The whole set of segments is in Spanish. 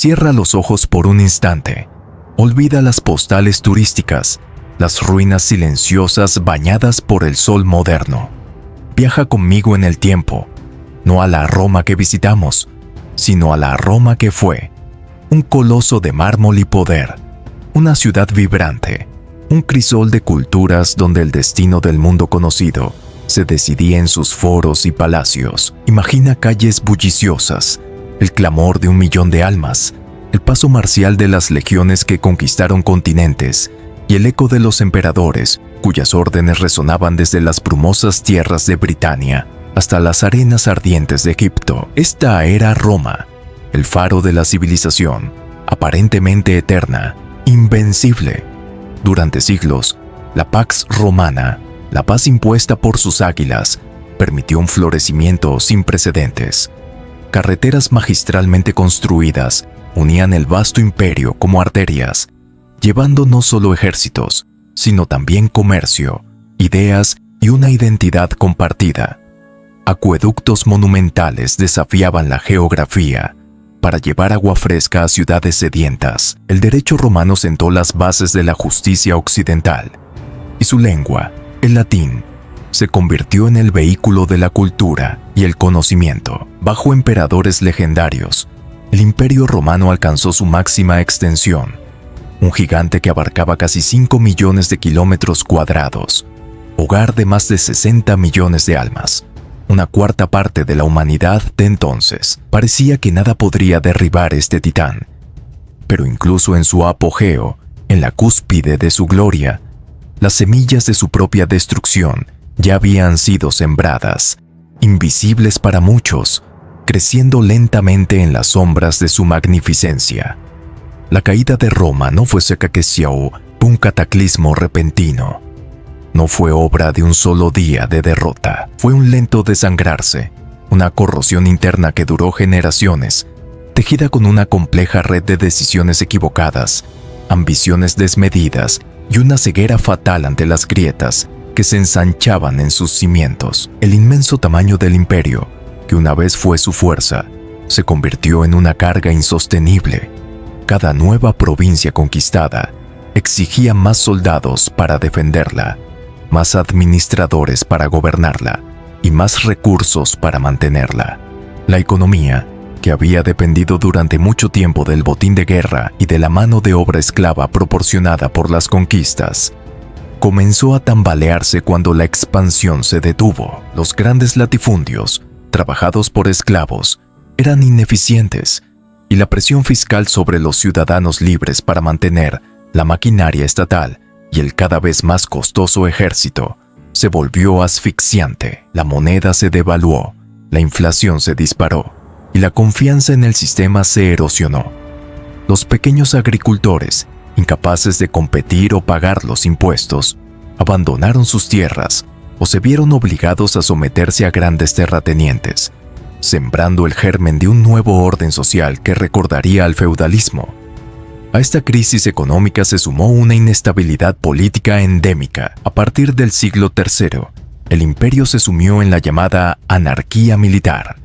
Cierra los ojos por un instante. Olvida las postales turísticas, las ruinas silenciosas bañadas por el sol moderno. Viaja conmigo en el tiempo, no a la Roma que visitamos, sino a la Roma que fue. Un coloso de mármol y poder, una ciudad vibrante, un crisol de culturas donde el destino del mundo conocido se decidía en sus foros y palacios. Imagina calles bulliciosas, el clamor de 1.000.000 de almas, el paso marcial de las legiones que conquistaron continentes y el eco de los emperadores cuyas órdenes resonaban desde las brumosas tierras de Britania hasta las arenas ardientes de Egipto. Esta era Roma, el faro de la civilización, aparentemente eterna, invencible. Durante siglos, la Pax Romana, la paz impuesta por sus águilas, permitió un florecimiento sin precedentes. Carreteras magistralmente construidas unían el vasto imperio como arterias, llevando no solo ejércitos, sino también comercio, ideas y una identidad compartida. Acueductos monumentales desafiaban la geografía para llevar agua fresca a ciudades sedientas. El derecho romano sentó las bases de la justicia occidental, y su lengua, el latín, se convirtió en el vehículo de la cultura y el conocimiento. Bajo emperadores legendarios, el Imperio Romano alcanzó su máxima extensión, un gigante que abarcaba casi 5 millones de kilómetros cuadrados, hogar de más de 60 millones de almas, una cuarta parte de la humanidad de entonces. Parecía que nada podría derribar este titán, pero incluso en su apogeo, en la cúspide de su gloria, las semillas de su propia destrucción ya habían sido sembradas, invisibles para muchos, creciendo lentamente en las sombras de su magnificencia. La caída de Roma no fue un cataclismo repentino. No fue obra de un solo día de derrota. Fue un lento desangrarse, una corrosión interna que duró generaciones, tejida con una compleja red de decisiones equivocadas, ambiciones desmedidas y una ceguera fatal ante las grietas que se ensanchaban en sus cimientos. El inmenso tamaño del imperio, que una vez fue su fuerza, se convirtió en una carga insostenible. Cada nueva provincia conquistada exigía más soldados para defenderla, más administradores para gobernarla y más recursos para mantenerla. La economía, que había dependido durante mucho tiempo del botín de guerra y de la mano de obra esclava proporcionada por las conquistas, comenzó a tambalearse cuando la expansión se detuvo. Los grandes latifundios, trabajados por esclavos, eran ineficientes, y la presión fiscal sobre los ciudadanos libres para mantener la maquinaria estatal y el cada vez más costoso ejército se volvió asfixiante. La moneda se devaluó, la inflación se disparó y la confianza en el sistema se erosionó. Los pequeños agricultores, incapaces de competir o pagar los impuestos, abandonaron sus tierras o se vieron obligados a someterse a grandes terratenientes, sembrando el germen de un nuevo orden social que recordaría al feudalismo. A esta crisis económica se sumó una inestabilidad política endémica. A partir del siglo III, el imperio se sumió en la llamada anarquía militar,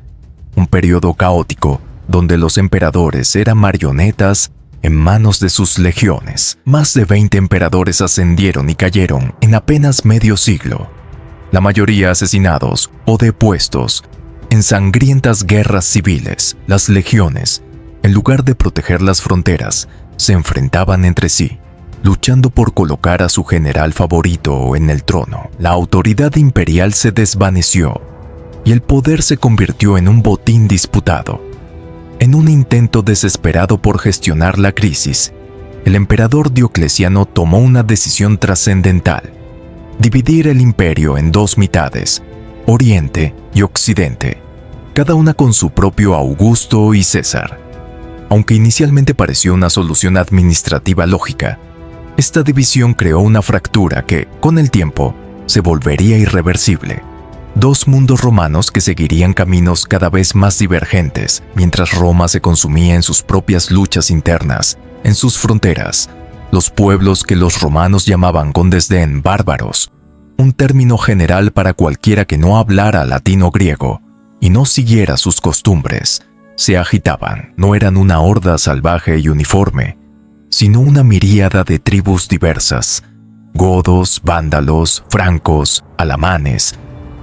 un periodo caótico donde los emperadores eran marionetas en manos de sus legiones. Más de 20 emperadores ascendieron y cayeron en apenas medio siglo, la mayoría asesinados o depuestos en sangrientas guerras civiles. Las legiones, en lugar de proteger las fronteras, se enfrentaban entre sí, luchando por colocar a su general favorito en el trono. La autoridad imperial se desvaneció y el poder se convirtió en un botín disputado. En un intento desesperado por gestionar la crisis, el emperador Diocleciano tomó una decisión trascendental: dividir el imperio en dos mitades, Oriente y Occidente, cada una con su propio Augusto y César. Aunque inicialmente pareció una solución administrativa lógica, esta división creó una fractura que, con el tiempo, se volvería irreversible. Dos mundos romanos que seguirían caminos cada vez más divergentes, mientras Roma se consumía en sus propias luchas internas, en sus fronteras. Los pueblos que los romanos llamaban con desdén bárbaros, un término general para cualquiera que no hablara latín o griego y no siguiera sus costumbres, se agitaban. No eran una horda salvaje y uniforme, sino una miríada de tribus diversas: godos, vándalos, francos, alamanes,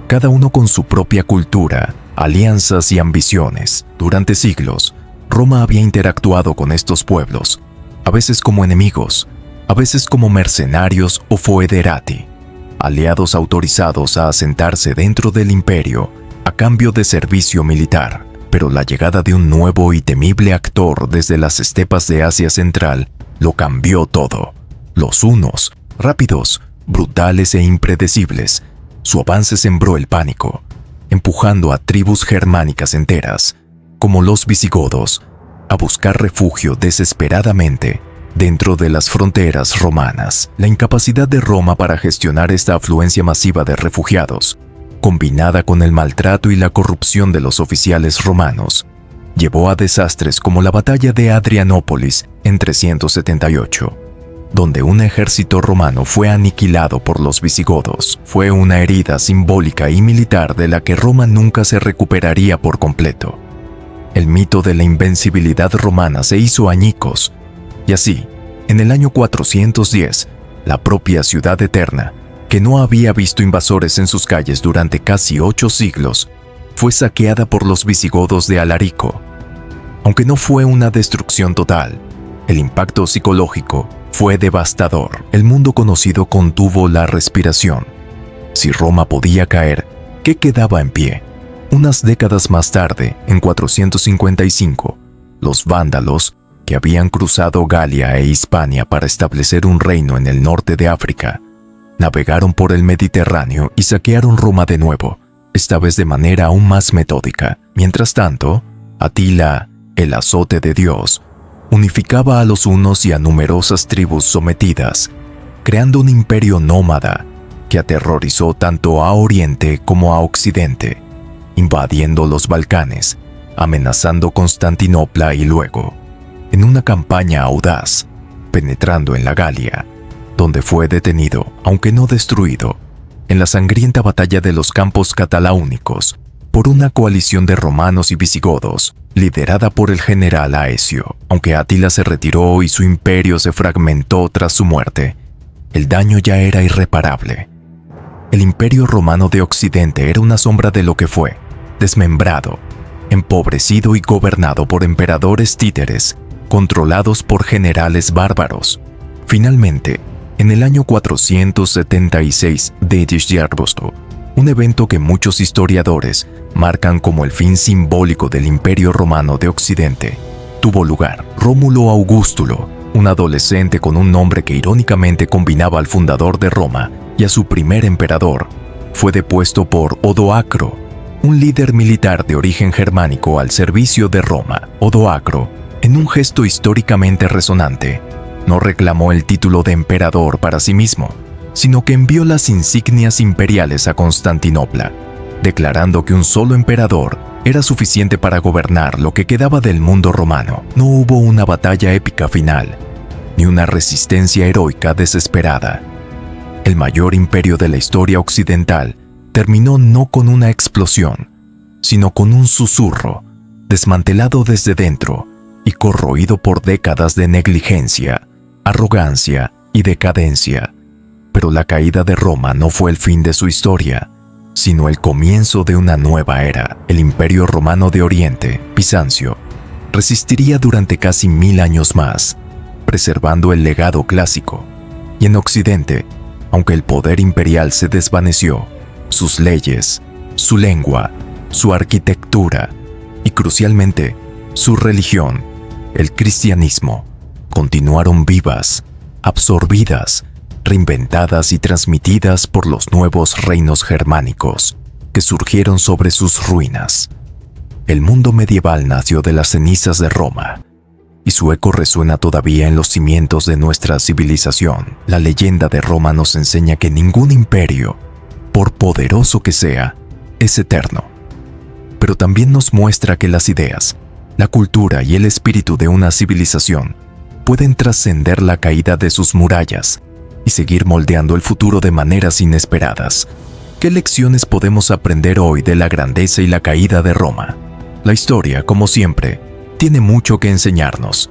cada uno con su propia cultura, alianzas y ambiciones. Durante siglos, Roma había interactuado con estos pueblos, a veces como enemigos, a veces como mercenarios o foederati, aliados autorizados a asentarse dentro del imperio a cambio de servicio militar. Pero la llegada de un nuevo y temible actor desde las estepas de Asia Central lo cambió todo. Los hunos, rápidos, brutales e impredecibles, su avance sembró el pánico, empujando a tribus germánicas enteras, como los visigodos, a buscar refugio desesperadamente dentro de las fronteras romanas. La incapacidad de Roma para gestionar esta afluencia masiva de refugiados, combinada con el maltrato y la corrupción de los oficiales romanos, llevó a desastres como la batalla de Adrianópolis en 378, donde un ejército romano fue aniquilado por los visigodos. Fue una herida simbólica y militar de la que Roma nunca se recuperaría por completo. El mito de la invencibilidad romana se hizo añicos, y así, en el año 410, la propia ciudad eterna, que no había visto invasores en sus calles durante casi 8 siglos, fue saqueada por los visigodos de Alarico. Aunque no fue una destrucción total, el impacto psicológico fue devastador. El mundo conocido contuvo la respiración. Si Roma podía caer, ¿qué quedaba en pie? Unas décadas más tarde, en 455, los vándalos, que habían cruzado Galia e Hispania para establecer un reino en el norte de África, navegaron por el Mediterráneo y saquearon Roma de nuevo, esta vez de manera aún más metódica. Mientras tanto, Atila, el azote de Dios, unificaba a los hunos y a numerosas tribus sometidas, creando un imperio nómada que aterrorizó tanto a Oriente como a Occidente, invadiendo los Balcanes, amenazando Constantinopla y luego, en una campaña audaz, penetrando en la Galia, donde fue detenido, aunque no destruido, en la sangrienta batalla de los Campos Cataláunicos, por una coalición de romanos y visigodos, liderada por el general Aecio. Aunque Atila se retiró y su imperio se fragmentó tras su muerte, el daño ya era irreparable. El imperio romano de Occidente era una sombra de lo que fue, desmembrado, empobrecido y gobernado por emperadores títeres, controlados por generales bárbaros. Finalmente, en el año 476 de Diciarbosto, un evento que muchos historiadores marcan como el fin simbólico del Imperio Romano de Occidente, tuvo lugar. Rómulo Augustulo, un adolescente con un nombre que irónicamente combinaba al fundador de Roma y a su primer emperador, fue depuesto por Odoacro, un líder militar de origen germánico al servicio de Roma. Odoacro, en un gesto históricamente resonante, no reclamó el título de emperador para sí mismo, sino que envió las insignias imperiales a Constantinopla, declarando que un solo emperador era suficiente para gobernar lo que quedaba del mundo romano. No hubo una batalla épica final, ni una resistencia heroica desesperada. El mayor imperio de la historia occidental terminó no con una explosión, sino con un susurro, desmantelado desde dentro y corroído por décadas de negligencia, arrogancia y decadencia. Pero la caída de Roma no fue el fin de su historia, sino el comienzo de una nueva era. El Imperio Romano de Oriente, Bizancio, resistiría durante casi 1000 años más, preservando el legado clásico. Y en Occidente, aunque el poder imperial se desvaneció, sus leyes, su lengua, su arquitectura y, crucialmente, su religión, el cristianismo, continuaron vivas, absorbidas, reinventadas y transmitidas por los nuevos reinos germánicos que surgieron sobre sus ruinas. El mundo medieval nació de las cenizas de Roma, y su eco resuena todavía en los cimientos de nuestra civilización. La leyenda de Roma nos enseña que ningún imperio, por poderoso que sea, es eterno. Pero también nos muestra que las ideas, la cultura y el espíritu de una civilización pueden trascender la caída de sus murallas y seguir moldeando el futuro de maneras inesperadas. ¿Qué lecciones podemos aprender hoy de la grandeza y la caída de Roma? La historia, como siempre, tiene mucho que enseñarnos.